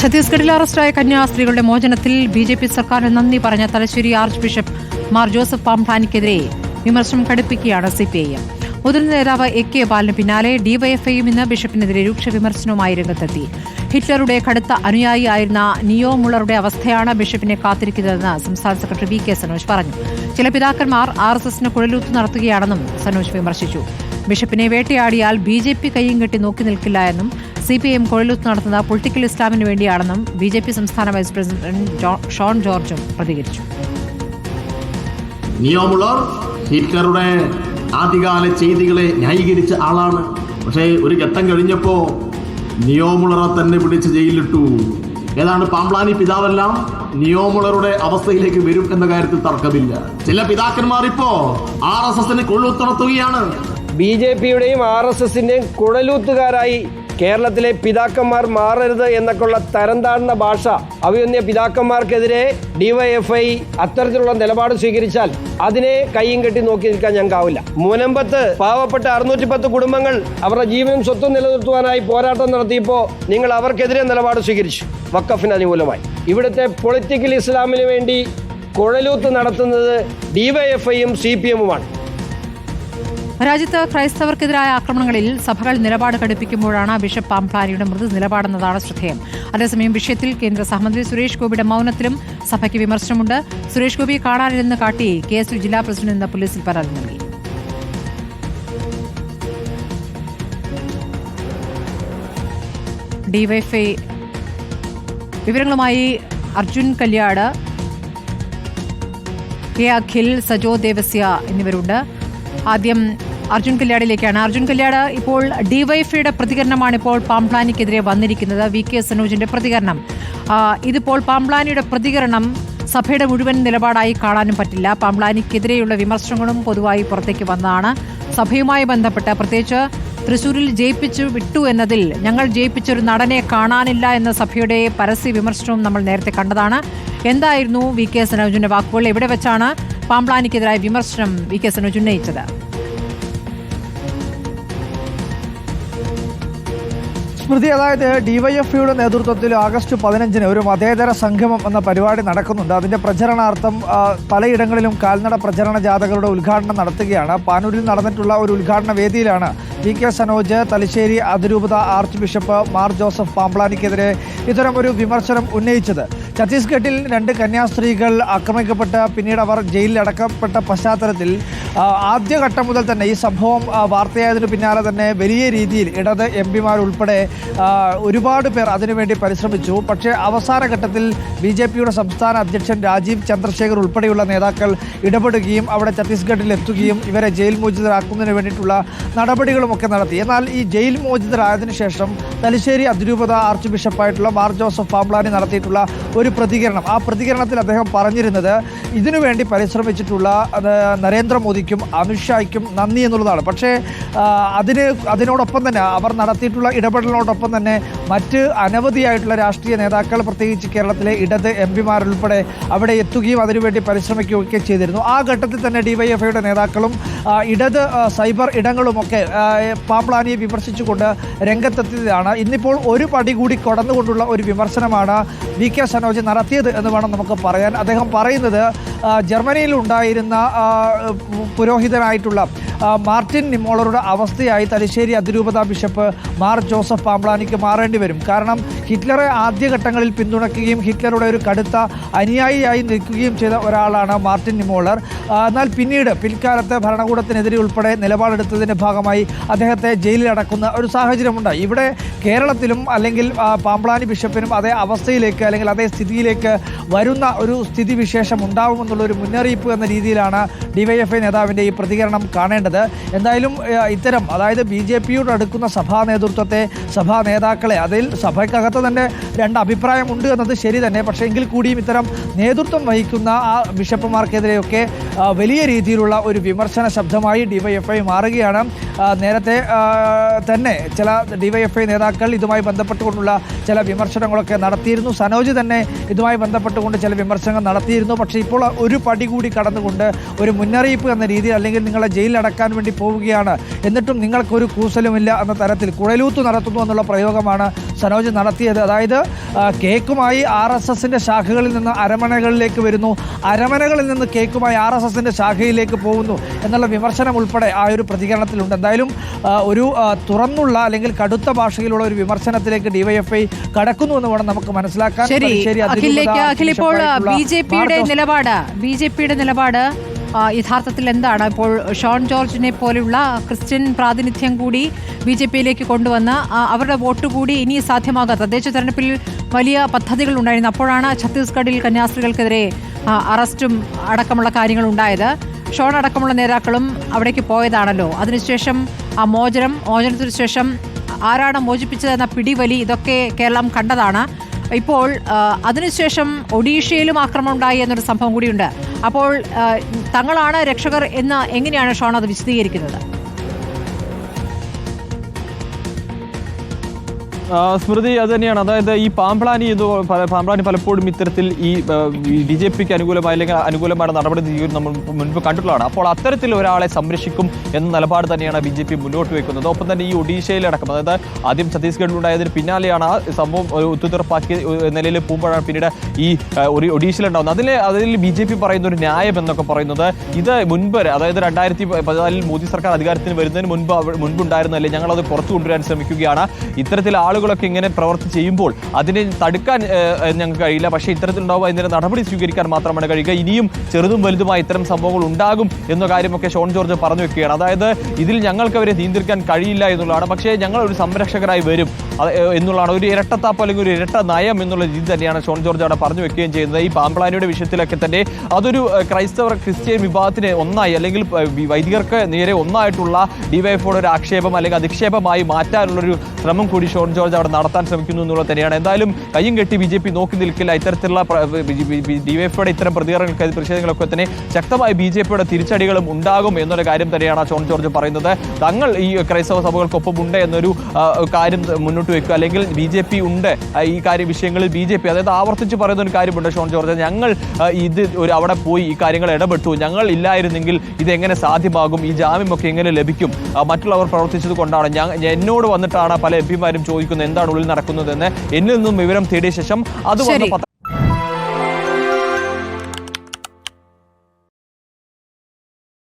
ഛത്തീസ്ഗഡിൽ അറസ്റ്റായ കന്യാസ്ത്രീകളുടെ മോചനത്തിൽ ബി.ജെ.പി. സർക്കാരിന് നന്ദി പറഞ്ഞ Thalassery archbishop Mar Joseph പാംപ്ലാനിക്കെതിരെ വിമർശനം കടുപ്പിക്കുകയാണ് സിപിഐഎം. മുതിർന്ന നേതാവ് എ.കെ. ബാലന് പിന്നാലെ ഡിവൈഎഫ്ഐയും ഇന്ന് ബിഷപ്പിനെതിരെ രൂക്ഷ വിമർശനവുമായി രംഗത്തെത്തി. ഹിറ്റ്ലറുടെ കടുത്ത അനുയായി ആയിരുന്ന നിയോ മുള്ളറുടെ അവസ്ഥയാണ് ബിഷപ്പിനെ കാത്തിരിക്കുന്നതെന്ന് സംസ്ഥാന സെക്രട്ടറി വി.കെ. സനോജ് പറഞ്ഞു. ചില പിതാക്കന്മാർ ആർ.എസ്.എസിന് കുഴലൂത്ത് നടത്തുകയാണെന്നും സനോജ് വിമർശിച്ചു. ബിഷപ്പിനെ വേട്ടയാടിയാൽ ബി.ജെ.പി. കയ്യും കെട്ടി നോക്കി നിൽക്കില്ല എന്നും സിപിഐഎം കുഴലൂത്ത് നടത്തുന്നത് പൊളിറ്റിക്കൽ ഇസ്ലാമിന് വേണ്ടിയാണെന്നും ബി.ജെ.പി. സംസ്ഥാന വൈസ് പ്രസിഡന്റ് ഷോൺ ജോർജും പ്രതികരിച്ചു. നിയോ മുള്ളർ ഹിറ്റ്ലറുടെ ആദ്യകാല ചെയ്തികളെ ന്യായീകരിച്ച ആളാണ്. പക്ഷേ ഒരു ഘട്ടം കഴിഞ്ഞപ്പോ നിയോ മുള്ളറെ തന്നെ പിടിച്ച് ജയിലിലിട്ടു. ഏതാണ് പാംപ്ലാനി പിതാവെല്ലാം നിയോ മുള്ളറുടെ അവസ്ഥയിലേക്ക് വരും എന്ന കാര്യത്തിൽ തർക്കമില്ല. ചില പിതാക്കന്മാർ ഇപ്പോ ആർ.എസ്.എസിന് കുഴലൂത്ത് നടത്തുകയാണ്. ബി.ജെ.പിയുടെയും ആർ.എസ്.എസിന്റെയും കുഴലൂത്തുകാരായി കേരളത്തിലെ പിതാക്കന്മാർ മാറരുത് എന്നൊക്കെയുള്ള തരംതാഴ്ന്ന ഭാഷ അഭിമന്യ പിതാക്കന്മാർക്കെതിരെ ഡിവൈഎഫ്ഐ അത്തരത്തിലുള്ള നിലപാട് സ്വീകരിച്ചാൽ അതിനെ കയ്യും കെട്ടി നോക്കി നിൽക്കാൻ ഞങ്ങൾക്കാവില്ല. മുനമ്പത്ത് പാവപ്പെട്ട 610 കുടുംബങ്ങൾ അവരുടെ ജീവനും സ്വത്തും നിലനിർത്തുവാനായി പോരാട്ടം നടത്തിയപ്പോൾ നിങ്ങൾ അവർക്കെതിരെ നിലപാട് സ്വീകരിച്ചു, വഖഫിന് അനുകൂലമായി. ഇവിടുത്തെ പൊളിറ്റിക്കൽ ഇസ്ലാമിന് വേണ്ടി കുഴലൂത്ത് നടത്തുന്നത് ഡിവൈഎഫ്ഐയും സിപിഎമ്മുമാണ്. രാജ്യത്ത് ക്രൈസ്തവർക്കെതിരായ ആക്രമണങ്ങളിൽ സഭകൾ നിലപാട് കടുപ്പിക്കുമ്പോഴാണ് ബിഷപ്പ് പാംപ്ലാനിയുടെ മൃദു നിലപാടെന്നതാണ് ശ്രദ്ധേയം. അതേസമയം വിഷയത്തിൽ കേന്ദ്ര സഹമന്ത്രി സുരേഷ് ഗോപിയുടെ മൗനത്തിലും സഭയ്ക്ക് വിമർശനമുണ്ട്. സുരേഷ് ഗോപി കാണാനില്ലെന്ന് കാട്ടി കെ.എസ്.യു. ജില്ലാ പ്രസിഡന്റ് ഇന്ന് പോലീസിൽ പരാതി നൽകി. ഡിവൈഎഫ്ഐ വിവരങ്ങളുമായി അർജുൻ കല്യാട്, കെ അഖിൽ, സജോ ദേവസ്യ എന്നിവരുണ്ട്. ആദ്യം അർജുൻ കല്യാടിലേക്കാണ്. അർജുൻ കല്യാട്, ഇപ്പോൾ ഡിവൈഎഫ്ഐയുടെ പ്രതികരണമാണ് ഇപ്പോൾ പാംപ്ലാനിക്കെതിരെ വന്നിരിക്കുന്നത്. വി.കെ. സനോജിന്റെ പ്രതികരണം. ഇതിപ്പോൾ പാംപ്ലാനിയുടെ പ്രതികരണം സഭയുടെ മുഴുവൻ നിലപാടായി കാണാനും പറ്റില്ല. പാംപ്ലാനിക്കെതിരെയുള്ള വിമർശനങ്ങളും പൊതുവായി പുറത്തേക്ക് വന്നതാണ്. സഭയുമായി ബന്ധപ്പെട്ട് പ്രത്യേകിച്ച് തൃശൂരിൽ ജയിപ്പിച്ചു വിട്ടു എന്നതിൽ ഞങ്ങൾ ജയിപ്പിച്ചൊരു നടനെ കാണാനില്ല എന്ന സഭയുടെ പരസ്യ വിമർശനവും നമ്മൾ നേരത്തെ കണ്ടതാണ്. എന്തായിരുന്നു വി.കെ. സനോജിന്റെ വാക്കുകൾ? എവിടെ വെച്ചാണ് പാംപ്ലാനിക്കെതിരായ വിമർശനം വി.കെ. സനോജ് ഉന്നയിച്ചത്? സ്മൃതി, അതായത് ഡിവൈഎഫ്ഐയുടെ നേതൃത്വത്തിൽ ആഗസ്റ്റ് 15 ഒരു മതേതര സംഗമം എന്ന പരിപാടി നടക്കുന്നുണ്ട്. അതിൻ്റെ പ്രചരണാർത്ഥം പലയിടങ്ങളിലും കാൽനട പ്രചരണ ജാഥകളുടെ ഉദ്ഘാടനം നടത്തുകയാണ്. പാനൂരിൽ നടന്നിട്ടുള്ള ഒരു ഉദ്ഘാടന വേദിയിലാണ് വി.കെ. സനോജ് തലശ്ശേരി അതിരൂപത ആർച്ച് ബിഷപ്പ് മാർ ജോസഫ് പാംപ്ലാനിക്കെതിരെ ഇത്തരം ഒരു വിമർശനം ഉന്നയിച്ചത്. ഛത്തീസ്ഗഡിൽ 2 കന്യാസ്ത്രീകൾ ആക്രമിക്കപ്പെട്ട് പിന്നീട് അവർ ജയിലിൽ അടക്കപ്പെട്ട പശ്ചാത്തലത്തിൽ ആദ്യഘട്ടം മുതൽ തന്നെ ഈ സംഭവം വാർത്തയായതിനു പിന്നാലെ തന്നെ വലിയ രീതിയിൽ ഇടത് എം.പിമാരുൾപ്പെടെ ഒരുപാട് പേർ അതിനുവേണ്ടി പരിശ്രമിച്ചു. പക്ഷേ അവസാന ഘട്ടത്തിൽ ബി.ജെ.പിയുടെ സംസ്ഥാന അധ്യക്ഷൻ രാജീവ് ചന്ദ്രശേഖർ ഉൾപ്പെടെയുള്ള നേതാക്കൾ ഇടപെടുകയും അവിടെ ഛത്തീസ്ഗഡിൽ എത്തുകയും ഇവരെ ജയിൽ മോചിതരാക്കുന്നതിന് വേണ്ടിയിട്ടുള്ള നടപടികളുമൊക്കെ നടത്തി. എന്നാൽ ഈ ജയിൽ മോചിതരായതിനു ശേഷം തലശ്ശേരി അതിരൂപത ആർച്ച് ബിഷപ്പായിട്ടുള്ള മാർ ജോസഫ് പാംപ്ലാനി നടത്തിയിട്ടുള്ള ഒരു പ്രതികരണം, ആ പ്രതികരണത്തിൽ അദ്ദേഹം പറഞ്ഞിരുന്നത് ഇതിനുവേണ്ടി പരിശ്രമിച്ചിട്ടുള്ള നരേന്ദ്രമോദിക്കും അമിത്ഷായ്ക്കും നന്ദി എന്നുള്ളതാണ്. പക്ഷേ അതിനോടൊപ്പം തന്നെ അവർ നടത്തിയിട്ടുള്ള ഇടപെടലിനോടൊപ്പം തന്നെ മറ്റ് അനവധിയായിട്ടുള്ള രാഷ്ട്രീയ നേതാക്കൾ, പ്രത്യേകിച്ച് കേരളത്തിലെ ഇടത് എം.പിമാരുൾപ്പെടെ അവിടെ എത്തുകയും അതിനുവേണ്ടി പരിശ്രമിക്കുകയൊക്കെ ചെയ്തിരുന്നു. ആ ഘട്ടത്തിൽ തന്നെ ഡിവൈഎഫ്ഐയുടെ നേതാക്കളും ഇടത് സൈബർ ഇടങ്ങളുമൊക്കെ പാംപ്ലാനിയെ വിമർശിച്ചുകൊണ്ട് രംഗത്തെത്തിയതാണ്. ഇന്നിപ്പോൾ ഒരു പടി കൂടി കടന്നുകൊണ്ടുള്ള ഒരു വിമർശനമാണ് വി.കെ. സനോജ് നടത്തിയത് എന്ന് വേണം നമുക്ക് പറയാൻ. അദ്ദേഹം പറയുന്നത് ജർമ്മനിയിൽ ഉണ്ടായിരുന്ന പുരോഹിതനായിട്ടുള്ള മാർട്ടിൻ നിമോളറുടെ അവസ്ഥയായി തലശ്ശേരി അതിരൂപത ബിഷപ്പ് മാർ ജോസഫ് പാംപ്ലാനിക്ക് മാറേണ്ടി വരും. കാരണം ഹിറ്റ്ലറെ ആദ്യഘട്ടങ്ങളിൽ പിന്തുണയ്ക്കുകയും ഹിറ്റ്ലറുടെ ഒരു കടുത്ത അനുയായിയായി നിൽക്കുകയും ചെയ്ത ഒരാളാണ് മാർട്ടിൻ നിമോളർ. എന്നാൽ പിൽക്കാലത്ത് ഭരണകൂടത്തിനെതിരെ ഉൾപ്പെടെ നിലപാടെടുത്തതിൻ്റെ ഭാഗമായി അദ്ദേഹത്തെ ജയിലിലടക്കുന്ന ഒരു സാഹചര്യമുണ്ട്. ഇവിടെ കേരളത്തിലും അല്ലെങ്കിൽ പാംപ്ലാനി ബിഷപ്പിനും അതേ അവസ്ഥയിലേക്ക് അല്ലെങ്കിൽ അതേ സ്ഥിതിയിലേക്ക് വരുന്ന ഒരു സ്ഥിതിവിശേഷം ഉണ്ടാവുമെന്നുള്ളൊരു മുന്നറിയിപ്പ് എന്ന രീതിയിലാണ് ഡിവൈഎഫ്ഐ നേതാവിൻ്റെ ഈ പ്രതികരണം കാണേണ്ടത്. എന്തായാലും ഇത്തരം, അതായത് ബി.ജെ.പിയോട് അടുക്കുന്ന സഭാ നേതൃത്വത്തെ, സഭാ നേതാക്കളെ, അതിൽ സഭയ്ക്കകത്ത് തന്നെ 2 അഭിപ്രായമുണ്ട് എന്നത് ശരി തന്നെ. പക്ഷേ എങ്കിൽ കൂടിയും ഇത്തരം നേതൃത്വം വഹിക്കുന്ന ആ ബിഷപ്പുമാർക്കെതിരെയൊക്കെ വലിയ രീതിയിലുള്ള ഒരു വിമർശന ശബ്ദമായി ഡിവൈഎഫ്ഐ മാറുകയാണ്. നേരത്തെ തന്നെ ചില ഡിവൈഎഫ്ഐ നേതാക്കൾ ഇതുമായി ബന്ധപ്പെട്ടുകൊണ്ടുള്ള ചില വിമർശനങ്ങളൊക്കെ നടത്തിയിരുന്നു. സനോജ് തന്നെ ഇതുമായി ബന്ധപ്പെട്ടുകൊണ്ട് ചില വിമർശനങ്ങൾ നടത്തിയിരുന്നു. പക്ഷേ ഇപ്പോൾ ഒരു പടി കൂടി കടന്നുകൊണ്ട് ഒരു മുന്നറിയിപ്പ് എന്ന രീതിയിൽ, അല്ലെങ്കിൽ നിങ്ങളെ ജയിലിലടക്കാൻ നടക്കാൻ വേണ്ടി പോവുകയാണ്, എന്നിട്ടും നിങ്ങൾക്കൊരു കൂസലുമില്ല എന്ന തരത്തിൽ കുഴലൂത്ത് നടത്തുന്നു എന്നുള്ള പ്രയോഗമാണ് സനോജ് നടത്തിയത്. അതായത് കേക്കുമായി RSSന്റെ ശാഖകളിൽ നിന്ന് അരമനകളിലേക്ക് വരുന്നു, അരമനകളിൽ നിന്ന് കേക്കുമായി RSSന്റെ ശാഖയിലേക്ക് പോകുന്നു എന്നുള്ള വിമർശനം ഉൾപ്പെടെ ആ ഒരു പ്രതികരണത്തിലുണ്ട്. എന്തായാലും ഒരു തുറന്നുള്ള അല്ലെങ്കിൽ കടുത്ത ഭാഷയിലുള്ള ഒരു വിമർശനത്തിലേക്ക് ഡിവൈഎഫ്ഐ കടക്കുന്നു എന്ന് വേണം നമുക്ക് മനസ്സിലാക്കാൻ. ഇപ്പോൾ ബി ജെ പിയുടെ നിലപാട് യഥാർത്ഥത്തിൽ എന്താണ്? ഇപ്പോൾ ഷോൺ ജോർജിനെ പോലെയുള്ള ക്രിസ്ത്യൻ പ്രാതിനിധ്യം കൂടി ബി ജെ പിയിലേക്ക് കൊണ്ടുവന്ന് അവരുടെ വോട്ട് കൂടി ഇനി സാധ്യമാകാത്ത തദ്ദേശ തെരഞ്ഞെടുപ്പിൽ വലിയ പദ്ധതികൾ ഉണ്ടായിരുന്നു. അപ്പോഴാണ് ഛത്തീസ്ഗഡിൽ കന്യാസ്ത്രീകൾക്കെതിരെ അറസ്റ്റും അടക്കമുള്ള കാര്യങ്ങൾ ഉണ്ടായത്. ഷോൺ അടക്കമുള്ള നേതാക്കളും അവിടേക്ക് പോയതാണല്ലോ. അതിനുശേഷം ആ മോചനത്തിനു ശേഷം ആരാണ് മോചിപ്പിച്ചതെന്ന പിടിവലി ഇതൊക്കെ കേരളം കണ്ടതാണ്. ഇപ്പോൾ അതിനുശേഷം ഒഡീഷയിലും ആക്രമണം ഉണ്ടായി എന്നൊരു സംഭവം കൂടിയുണ്ട്. അപ്പോൾ തങ്ങളാണ് രക്ഷകർ എന്ന് എങ്ങനെയാണ് ഷോൺ അത് വിശദീകരിക്കുന്നത്? സ്മൃതി, അത് തന്നെയാണ്. അതായത് ഈ പാമ്പ്ലാനി പലപ്പോഴും ഇത്തരത്തിൽ ഈ BJPക്ക് അനുകൂലമായി അല്ലെങ്കിൽ അനുകൂലമായ നടപടി നമ്മൾ മുൻപ് കണ്ടിട്ടുള്ളതാണ്. അപ്പോൾ അത്തരത്തിൽ ഒരാളെ സംരക്ഷിക്കും എന്ന നിലപാട് തന്നെയാണ് BJP മുന്നോട്ട് വെക്കുന്നത്. ഒപ്പം തന്നെ ഈ ഒഡീഷയിലടക്കം, അതായത് ആദ്യം ഛത്തീസ്ഗഡിലുണ്ടായതിന് പിന്നാലെയാണ് ആ സംഭവം ഒത്തുതീർപ്പാക്കിയ നിലയിൽ പോകുമ്പോഴാണ് പിന്നീട് ഈ ഒഡീഷയിലുണ്ടാകുന്നത്. അതിൽ BJP പറയുന്ന ഒരു ന്യായം എന്നൊക്കെ പറയുന്നത്, ഇത് മുൻപ് അതായത് 2014 മോദി സർക്കാർ അധികാരത്തിന് വരുന്നതിന് മുൻപുണ്ടായിരുന്നല്ലേ, ഞങ്ങളത് പുറത്തു കൊണ്ടുവരാൻ ശ്രമിക്കുകയാണ്. ഇത്തരത്തിൽ ആളുകളൊക്കെ ഇങ്ങനെ പ്രവർത്തി ചെയ്യുമ്പോൾ അതിനെ തടുക്കാൻ ഞങ്ങൾക്ക് കഴിയില്ല, പക്ഷേ ഇത്തരത്തിലുണ്ടാവുക ഇതിന്റെ നടപടി സ്വീകരിക്കാൻ മാത്രമാണ് കഴിയുക. ഇനിയും ചെറുതും വലുതുമായ ഇത്തരം സംഭവങ്ങൾ ഉണ്ടാകും എന്ന കാര്യമൊക്കെ ഷോൺ ജോർജ് പറഞ്ഞു വെക്കുകയാണ്. അതായത് ഇതിൽ ഞങ്ങൾക്ക് അവരെ നിയന്ത്രിക്കാൻ കഴിയില്ല എന്നുള്ളതാണ്, പക്ഷേ ഞങ്ങൾ ഒരു സംരക്ഷകരായി വരും എന്നുള്ളതാണ്. ഒരു ഇരട്ടത്താപ്പ് അല്ലെങ്കിൽ ഒരു ഇരട്ട നയം എന്നുള്ള രീതി തന്നെയാണ് ഷോൺ ജോർജ് അവിടെ പറഞ്ഞു വെക്കുകയും ചെയ്യുന്നത്. ഈ പാമ്പ്ലാനിയുടെ വിഷയത്തിലൊക്കെ തന്നെ അതൊരു ക്രിസ്ത്യൻ വിഭാഗത്തിന് ഒന്നായി അല്ലെങ്കിൽ വൈദികർക്ക് നേരെ ഒന്നായിട്ടുള്ള ഡിവൈഎഫ്ഐയുടെ ഒരു ആക്ഷേപം അല്ലെങ്കിൽ അധിക്ഷേപമായി മാറ്റാനുള്ളൊരു ശ്രമം കൂടി ഷോൺ ജോർജ് അവിടെ നടത്താൻ ശ്രമിക്കുന്നു എന്നുള്ളത് തന്നെയാണ്. എന്തായാലും കയ്യും കെട്ടി BJP നോക്കി നിൽക്കില്ല. ഇത്തരത്തിലുള്ള ഡിവൈഎഫ്ഐയുടെ ഇത്തരം പ്രതിഷേധങ്ങളൊക്കെ തന്നെ ശക്തമായ BJPയുടെ തിരിച്ചടികളും ഉണ്ടാകും എന്നൊരു കാര്യം തന്നെയാണ് ഷോൺ ജോർജ് പറയുന്നത്. തങ്ങൾ ഈ ക്രൈസ്തവ സഭകൾക്കൊപ്പം ഉണ്ട് എന്നൊരു കാര്യം മുന്നോട്ട് വെക്കുക, അല്ലെങ്കിൽ BJP ഉണ്ട് ഈ വിഷയങ്ങളിൽ BJP, അതായത് ആവർത്തിച്ച് പറയുന്ന ഒരു കാര്യമുണ്ട് ഷോൺ ജോർജ്, ഞങ്ങൾ അവിടെ പോയി ഈ കാര്യങ്ങൾ ഇടപെട്ടു, ഞങ്ങൾ ഇല്ലായിരുന്നെങ്കിൽ ഇതെങ്ങനെ സാധ്യമാകും, ഈ ജാമ്യമൊക്കെ എങ്ങനെ ലഭിക്കും, മറ്റുള്ളവർ പ്രവർത്തിച്ചത് കൊണ്ടാണ്, എന്നോട് വന്നിട്ടാണ് പല MP മാരും ചോദിക്കുന്നത് എന്താണ് ഉള്ളിൽ നടക്കുന്നതെന്ന്, എന്നിൽ നിന്നും വിവരം തേടിയ ശേഷം അത് വന്ന